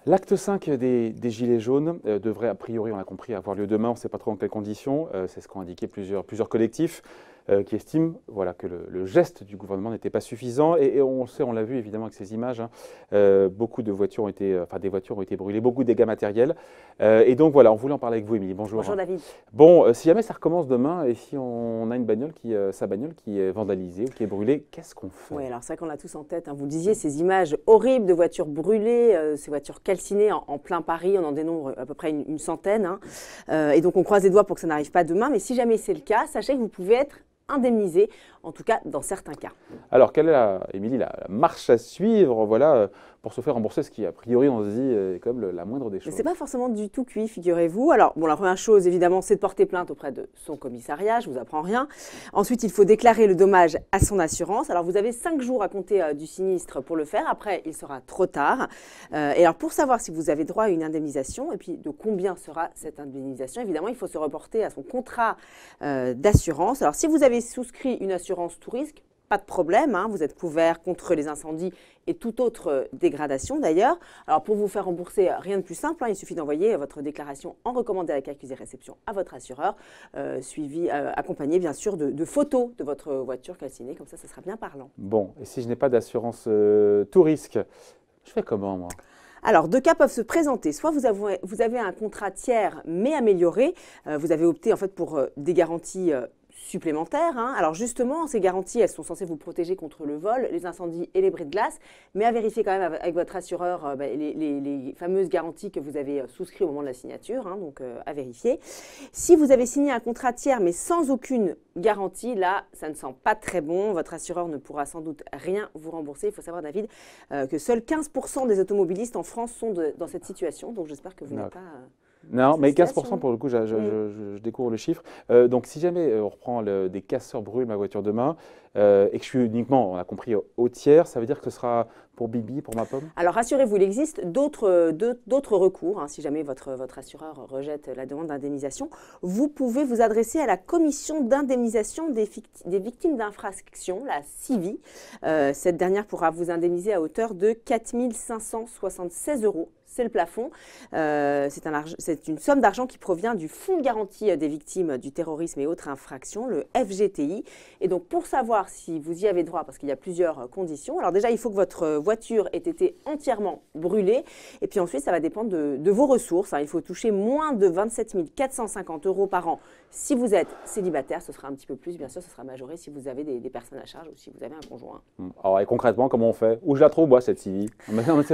L'acte 5 des Gilets jaunes devrait a priori, on l'a compris, avoir lieu demain. On ne sait pas trop dans quelles conditions. C'est ce qu'ont indiqué plusieurs collectifs qui estiment voilà, que le geste du gouvernement n'était pas suffisant. Et on le sait, on l'a vu évidemment avec ces images, beaucoup de voitures ont été, des voitures ont été brûlées, beaucoup de dégâts matériels. Et donc voilà, on voulait en parler avec vous, Émilie. Bonjour. Bonjour David. Bon, si jamais ça recommence demain et si on a une bagnole sa bagnole qui est vandalisée ou qui est brûlée, qu'est-ce qu'on fait? Oui, alors c'est vrai qu'on l'a tous en tête. Vous le disiez, ces images horribles de voitures brûlées, ces voitures calcinées en plein Paris, on en dénombre à peu près une centaine. Et donc on croise les doigts pour que ça n'arrive pas demain. Mais si jamais c'est le cas, sachez que vous pouvez être indemnisé, en tout cas dans certains cas. Alors, quelle est, Émilie, la marche à suivre voilà, pour se faire rembourser, ce qui, a priori, on se dit, est quand même la moindre des choses? Mais ce n'est pas forcément du tout cuit, figurez-vous. Alors, bon, la première chose, évidemment, c'est de porter plainte auprès de son commissariat, je ne vous apprends rien. Ensuite, il faut déclarer le dommage à son assurance. Alors, vous avez 5 jours à compter du sinistre pour le faire. Après, il sera trop tard. Et alors, pour savoir si vous avez droit à une indemnisation, et puis de combien sera cette indemnisation, évidemment, il faut se reporter à son contrat d'assurance. Alors, si vous avez souscrit une assurance tout risque, pas de problème, vous êtes couvert contre les incendies et toute autre dégradation d'ailleurs. Alors pour vous faire rembourser, rien de plus simple, il suffit d'envoyer votre déclaration en recommandé avec accusé réception à votre assureur, accompagné bien sûr de photos de votre voiture calcinée, comme ça sera bien parlant. Bon, et si je n'ai pas d'assurance tout risque, je fais comment moi? Alors, 2 cas peuvent se présenter. Soit vous avez un contrat tiers mais amélioré. Vous avez opté en fait pour des garanties supplémentaires. Alors justement, ces garanties, elles sont censées vous protéger contre le vol, les incendies et les bris de glace, mais à vérifier quand même avec votre assureur les fameuses garanties que vous avez souscrites au moment de la signature, donc à vérifier. Si vous avez signé un contrat tiers mais sans aucune garantie, là, ça ne sent pas très bon. Votre assureur ne pourra sans doute rien vous rembourser. Il faut savoir, David, que seuls 15% des automobilistes en France sont dans cette situation, donc j'espère que vous n'êtes pas... Non, mais 15% pour le coup, je découvre le chiffre. Donc si jamais on reprend des casseurs brûlent ma voiture demain et que je suis uniquement, on a compris, au tiers, ça veut dire que ce sera pour Bibi, pour ma pomme? Alors rassurez-vous, il existe d'autres recours. Si jamais votre assureur rejette la demande d'indemnisation, vous pouvez vous adresser à la commission d'indemnisation des victimes d'infraction, la CIVI. Cette dernière pourra vous indemniser à hauteur de 4 576 €. C'est le plafond. C'est une somme d'argent qui provient du Fonds de garantie des victimes du terrorisme et autres infractions, le FGTI. Et donc, pour savoir si vous y avez droit, parce qu'il y a plusieurs conditions, alors déjà, il faut que votre voiture ait été entièrement brûlée. Et puis ensuite, ça va dépendre de vos ressources. Il faut toucher moins de 27 450 € par an. Si vous êtes célibataire, ce sera un petit peu plus. Bien sûr, ce sera majoré si vous avez des personnes à charge ou si vous avez un conjoint. Alors, et concrètement, comment on fait? Où je la trouve, moi, cette CIVI?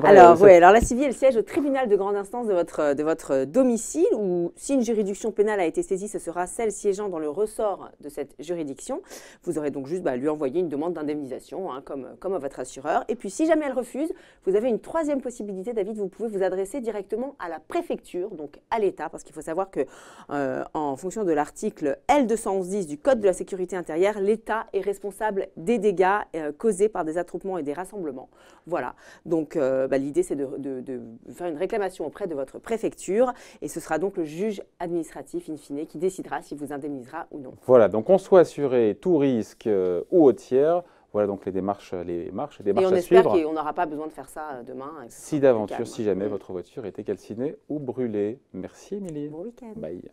Alors la CIVI, elle siège au tribunal de grande instance de votre domicile, ou si une juridiction pénale a été saisie, ce sera celle siégeant dans le ressort de cette juridiction. Vous aurez donc juste à lui envoyer une demande d'indemnisation, comme à votre assureur. Et puis si jamais elle refuse, vous avez une troisième possibilité, David, vous pouvez vous adresser directement à la préfecture, donc à l'État, parce qu'il faut savoir que en fonction de l'article L211-10 du Code de la sécurité intérieure, l'État est responsable des dégâts causés par des attroupements et des rassemblements. Voilà, donc l'idée c'est de faire une réclamation auprès de votre préfecture et ce sera donc le juge administratif in fine qui décidera si vous indemnisera ou non. Voilà, donc on soit assuré tout risque ou au tiers. Voilà donc les démarches à suivre. Et on espère qu'on n'aura pas besoin de faire ça demain. Si d'aventure, si jamais votre voiture était calcinée ou brûlée. Merci Émilie. Bon week-end. Bye.